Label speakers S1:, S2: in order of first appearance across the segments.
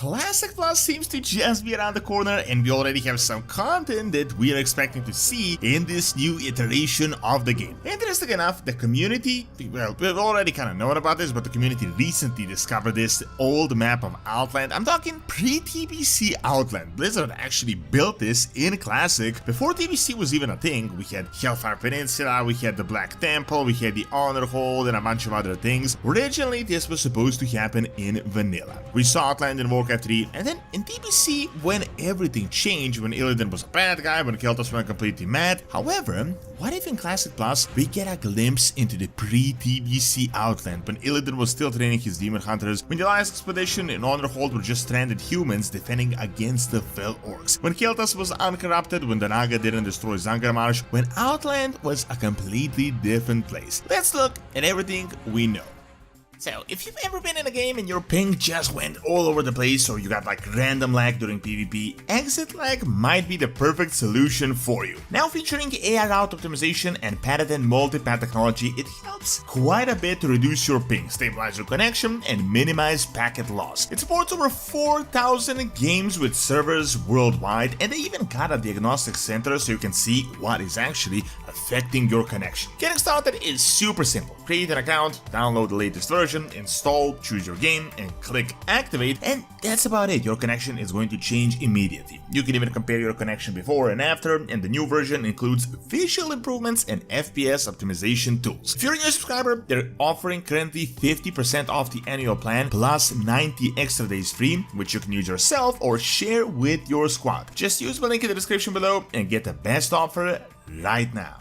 S1: Classic Plus seems to just be around the corner, and we already have some content that we are expecting to see in this new iteration of the game. Interesting enough, the community, well, we've already kind of known about this, but the community recently discovered this old map of Outland. I'm talking pre-TBC Outland. Blizzard actually built this in Classic. Before TBC was even a thing, we had Hellfire Peninsula, we had the Black Temple, we had the Honor Hold, and a bunch of other things. Originally, this was supposed to happen in Vanilla. We saw Outland in Warcraft 3, and then in TBC, when everything changed, when Illidan was a bad guy, when Kel'Thas went completely mad. However, what if in Classic Plus, we get a glimpse into the pre-TBC Outland, when Illidan was still training his demon hunters, when the Alliance Expedition and Honor Hold were just stranded humans defending against the Fell Orcs, when Kel'Thas was uncorrupted, when the Naga didn't destroy Zangarmarsh, when Outland was a completely different place. Let's look at everything we know. So, if you've ever been in a game and your ping just went all over the place, or you got like random lag during PvP, exit lag might be the perfect solution for you. Now featuring AI route optimization and patented multipath technology, it helps quite a bit to reduce your ping, stabilize your connection, and minimize packet loss. It supports over 4,000 games with servers worldwide, and they even got a diagnostic center so you can see what is actually affecting your connection. Getting started is super simple. Create an account, download the latest version, install, choose your game, and click activate, and that's about it. Your connection is going to change immediately. You can even compare your connection before and after, and the new version includes visual improvements and FPS optimization tools. If you're a new subscriber, they're offering currently 50% off the annual plan plus 90 extra days free, which you can use yourself or share with your squad. Just use the link in the description below and get the best offer right now.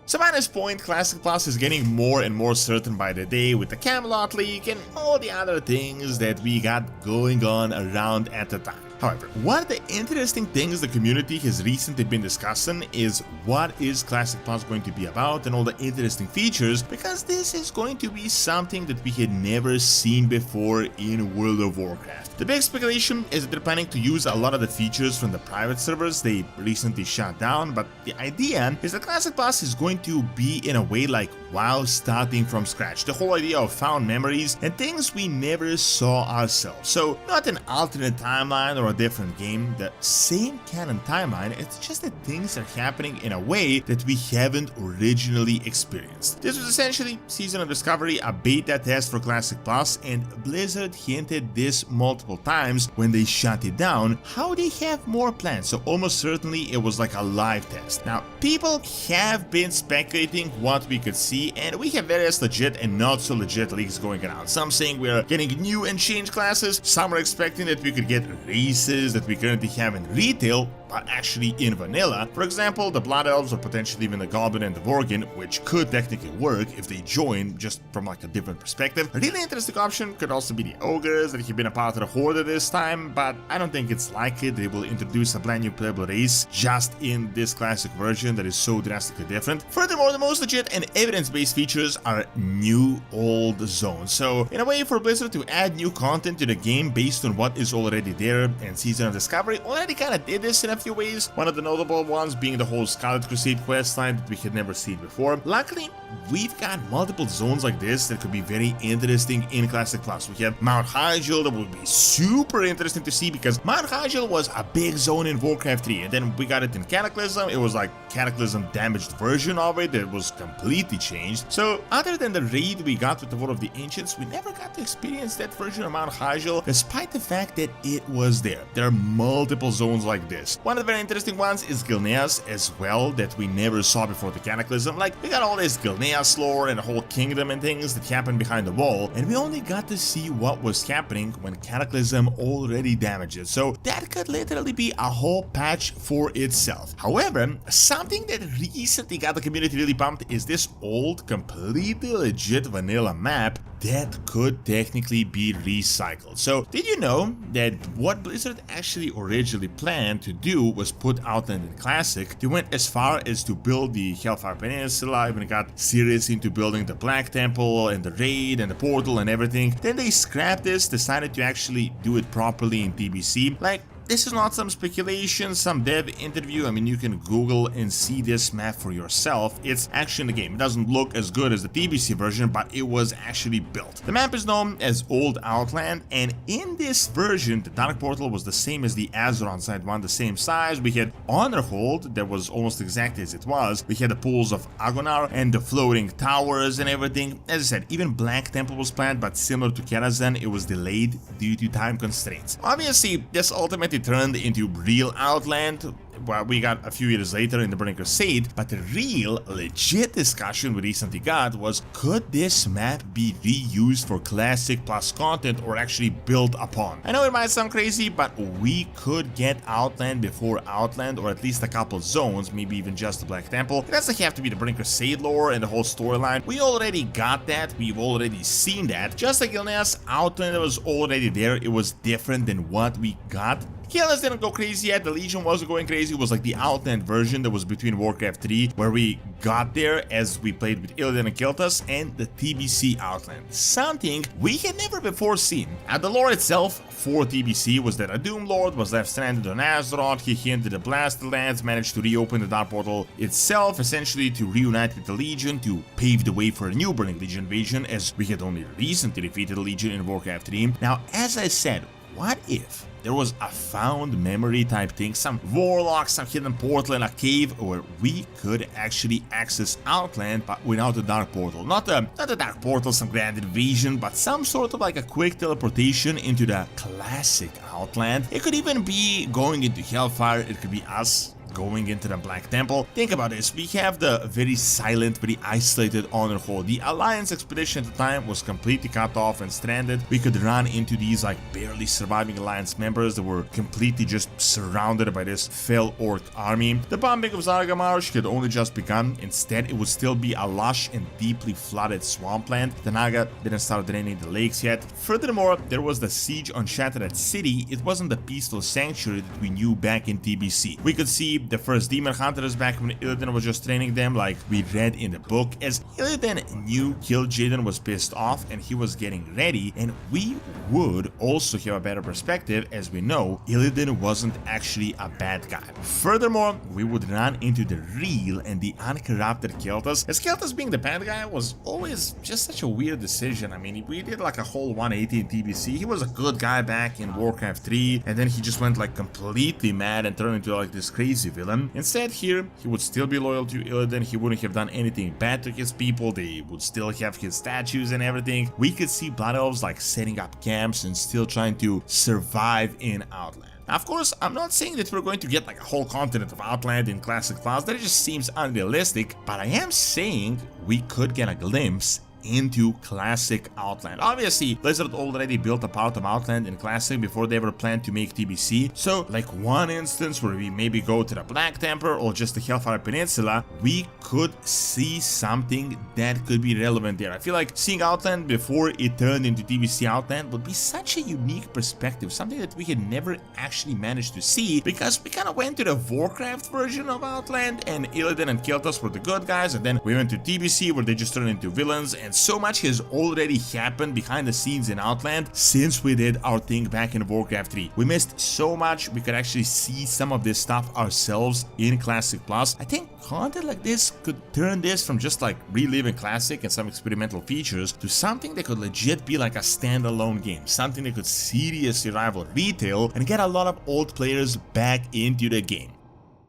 S1: So at this point, Classic Plus is getting more and more certain by the day with the Camelot leak and all the other things that we got going on around at the time. However, one of the interesting things the community has recently been discussing is what is Classic Plus going to be about and all the interesting features, because this is going to be something that we had never seen before in World of Warcraft. The big speculation is that they're planning to use a lot of the features from the private servers they recently shut down, but the idea is that Classic Plus is going to be in a way like WoW starting from scratch. The whole idea of found memories and things we never saw ourselves. So not an alternate timeline or a different game, the same canon timeline, it's just that things are happening in a way that we haven't originally experienced. This was essentially Season of Discovery, a beta test for Classic Plus, and Blizzard hinted this multiple times when they shut it down, how they have more plans, so almost certainly it was like a live test. Now, people have been speculating what we could see, and we have various legit and not so legit leaks going around. Some saying we're getting new and changed classes, some are expecting that we could get races that we currently have in retail, but actually in vanilla. For example, the Blood Elves or potentially even the Goblin and the Vorgin, which could technically work if they join just from like a different perspective. A really interesting option could also be the Ogres that have been a part of the Horde this time, but I don't think it's likely they will introduce a brand new playable race just in this classic version that is so drastically different. Furthermore, the most legit and evidence-based features are new old zones. So in a way for Blizzard to add new content to the game based on what is already there, and Season of Discovery already kind of did this in a few ways, one of the notable ones being the whole Scarlet Crusade questline that we had never seen before. Luckily, we've got multiple zones like this that could be very interesting in Classic Plus. We have Mount Hyjal that would be super interesting to see, because Mount Hyjal was a big zone in Warcraft 3, and then we got it in Cataclysm. It was like Cataclysm damaged version of it that was completely changed. So other than the raid we got with the War of the Ancients, we never got to experience that version of Mount Hyjal, despite the fact that it was there. There are multiple zones like this. One of the very interesting ones is Gilneas as well, that we never saw before the Cataclysm. Like, we got all this Gilneas lore and a whole kingdom and things that happened behind the wall, and we only got to see what was happening when Cataclysm already damaged it. So that could literally be a whole patch for itself. However, something that recently got the community really pumped is this old, completely legit vanilla map that could technically be recycled. So did you know that what Blizzard actually originally planned to do was put Outland in Classic? They went as far as to build the Hellfire Peninsula, even got serious into building the Black Temple and the Raid and the Portal and everything. Then they scrapped this, decided to actually do it properly in TBC. Like, this is not some speculation, some dev interview. I mean, you can Google and see this map for yourself. It's actually in the game. It doesn't look as good as the TBC version, but it was actually built. The map is known as Old Outland, and in this version, the Dark Portal was the same as the Azeron side one, the same size. We had Honor Hold that was almost exactly as it was. We had the pools of Agonar and the floating towers and everything. As I said, even Black Temple was planned, but similar to Karazhan, it was delayed due to time constraints. Obviously, this ultimately turned into real Outland. Well, we got a few years later in the Burning Crusade, but the real, legit discussion we recently got was, could this map be reused for Classic Plus content or actually built upon? I know it might sound crazy, but we could get Outland before Outland, or at least a couple zones, maybe even just the Black Temple. It doesn't have to be the Burning Crusade lore and the whole storyline. We already got that, we've already seen that. Just like Illness, Outland was already there, it was different than what we got. Killers didn't go crazy yet, the Legion wasn't going crazy. It was like the Outland version that was between Warcraft 3, where we got there as we played with Illidan and Kiltas, and the TBC Outland. Something we had never before seen. And the lore itself for TBC was that a Doom Lord was left stranded on Azeroth, he hinted the Blasted Lands, managed to reopen the Dark Portal itself, essentially to reunite with the Legion, to pave the way for a new Burning Legion invasion, as we had only recently defeated the Legion in Warcraft 3. Now, as I said, what if there was a found memory type thing, some warlock, some hidden portal in a cave where we could actually access Outland but without the Dark Portal? Not the Dark Portal, some grand invasion, but some sort of like a quick teleportation into the classic Outland. It could even be going into Hellfire, it could be us going into the Black Temple. Think about this, we have the very silent, very isolated Honor Hold. The Alliance expedition at the time was completely cut off and stranded. We could run into these like barely surviving Alliance members that were completely just surrounded by this fell orc army. The bombing of Zargamarsh had only just begun. Instead, it would still be a lush and deeply flooded swampland. The Naga didn't start draining the lakes yet. Furthermore, there was the siege on Shattered City. It wasn't the peaceful sanctuary that we knew back in TBC. We could see the first demon hunters back when Illidan was just training them, like we read in the book, as Illidan knew Kil'jaeden was pissed off and he was getting ready, and we would also have a better perspective as we know Illidan wasn't actually a bad guy. Furthermore, we would run into the real and the uncorrupted Kiltas, as Kiltas being the bad guy was always just such a weird decision. I mean, we did like a whole 180 in TBC. He was a good guy back in Warcraft 3, and then he just went like completely mad and turned into like this crazy villain. Instead, here, he would still be loyal to Illidan, he wouldn't have done anything bad to his people, they would still have his statues and everything. We could see Blood Elves like setting up camps and still trying to survive in Outland. Now, of course, I'm not saying that we're going to get like a whole continent of Outland in Classic Plus, that just seems unrealistic, but I am saying we could get a glimpse into Classic Outland. Obviously, Blizzard already built a part of Outland in Classic before they ever planned to make TBC, so like one instance where we maybe go to the Black Temple or just the Hellfire Peninsula, we could see something that could be relevant there. I feel like seeing Outland before it turned into TBC Outland would be such a unique perspective, something that we had never actually managed to see, because we kind of went to the Warcraft version of Outland and Illidan and Kiltas were the good guys, and then we went to TBC where they just turned into villains, and so much has already happened behind the scenes in Outland since we did our thing back in Warcraft 3. We missed so much, we could actually see some of this stuff ourselves in Classic Plus. I think content like this could turn this from just like reliving Classic and some experimental features to something that could legit be like a standalone game, something that could seriously rival retail and get a lot of old players back into the game.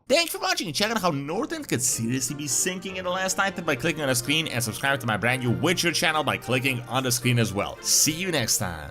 S1: Thanks for watching. Check out how Northern could seriously be sinking in the last item by clicking on the screen, and subscribe to my brand new Witcher channel by clicking on the screen as well. See you next time.